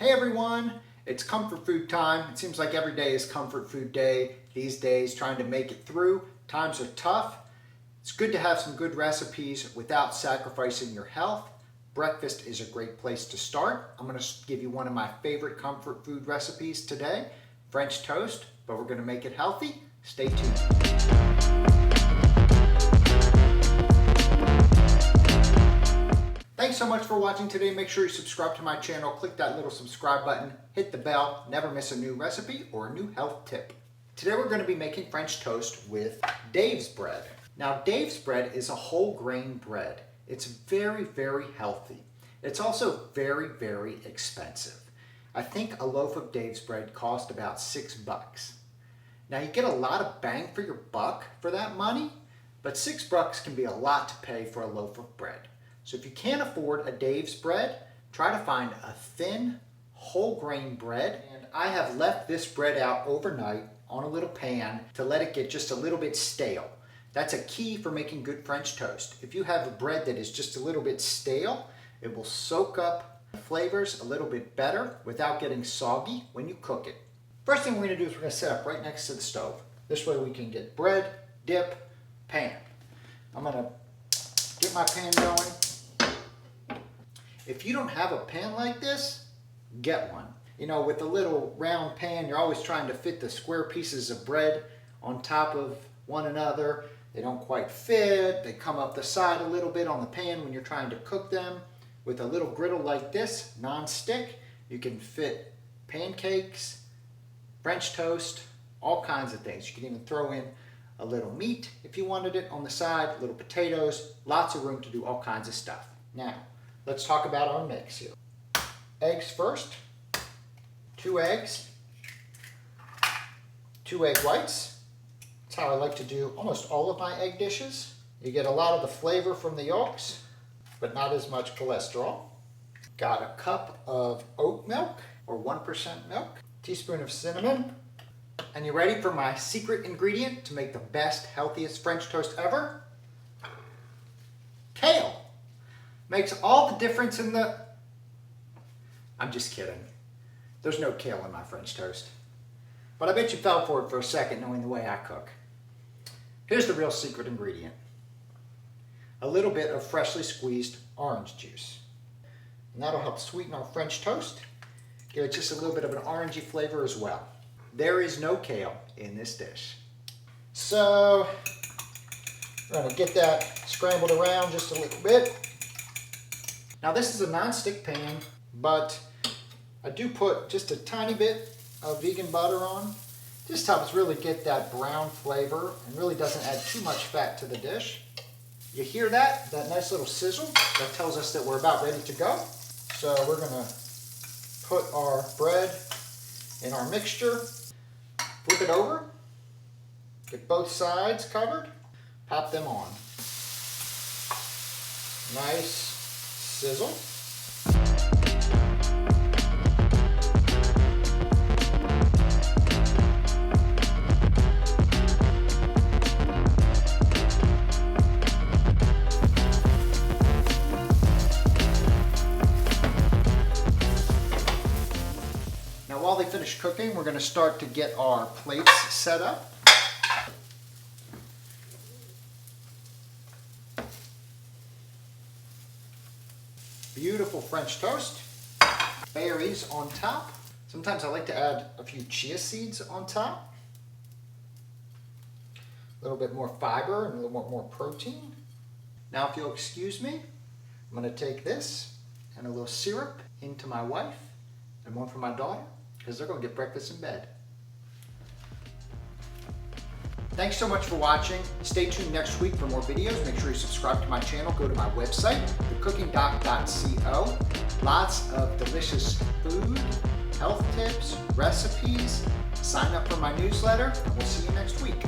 Hey everyone, it's comfort food time. It seems like every day is comfort food day these days, trying to make it through. Times are tough. It's good to have some good recipes without sacrificing your health. Breakfast is a great place to start. I'm going to give you one of my favorite comfort food recipes today, French toast, but we're going to make it healthy. Stay tuned. Thanks so much for watching today. Make sure you subscribe to my channel, click that little subscribe button, hit the bell, never miss a new recipe or a new health tip. Today we're going to be making French toast with Dave's bread. Now Dave's bread is a whole grain bread. It's very, very healthy. It's also very, very expensive. I think a loaf of Dave's bread cost about $6. Now you get a lot of bang for your buck for that money, but $6 can be a lot to pay for a loaf of bread. So if you can't afford a Dave's bread, try to find a thin, whole grain bread. And I have left this bread out overnight on a little pan to let it get just a little bit stale. That's a key for making good French toast. If you have a bread that is just a little bit stale, it will soak up the flavors a little bit better without getting soggy when you cook it. First thing we're going to do is we're going to set up right next to the stove. This way we can get bread, dip, pan. I'm going to get my pan going. If you don't have a pan like this, get one. You know, with a little round pan, you're always trying to fit the square pieces of bread on top of one another. They don't quite fit. They come up the side a little bit on the pan when you're trying to cook them. With a little griddle like this, non-stick, you can fit pancakes, French toast, all kinds of things. You can even throw in a little meat if you wanted it on the side, little potatoes, lots of room to do all kinds of stuff. Now, let's talk about our mix here. Eggs first. 2 eggs. 2 egg whites. That's how I like to do almost all of my egg dishes. You get a lot of the flavor from the yolks, but not as much cholesterol. Got a cup of oat milk, or 1% milk. Teaspoon of cinnamon. And you ready for my secret ingredient to make the best, healthiest French toast ever? Kale. Makes all the difference in the... I'm just kidding. There's no kale in my French toast. But I bet you fell for it for a second knowing the way I cook. Here's the real secret ingredient. A little bit of freshly squeezed orange juice. And that'll help sweeten our French toast. Give it just a little bit of an orangey flavor as well. There is no kale in this dish. So, we're going to get that scrambled around just a little bit. Now this is a non-stick pan, but I do put just a tiny bit of vegan butter on. Just helps really get that brown flavor and really doesn't add too much fat to the dish. You hear that? That nice little sizzle? That tells us that we're about ready to go. So we're going to put our bread in our mixture, flip it over, get both sides covered, pop them on. Nice sizzle. Now while they finish cooking, we're going to start to get our plates set up. Beautiful French toast, berries on top. Sometimes I like to add a few chia seeds on top. A little bit more fiber and a little more protein. Now if you'll excuse me, I'm going to take this and a little syrup into my wife and one for my daughter because they're going to get breakfast in bed. Thanks so much for watching. Stay tuned next week for more videos. Make sure you subscribe to my channel. Go to my website, thecookingdoc.co. Lots of delicious food, health tips, recipes. Sign up for my newsletter, and we'll see you next week.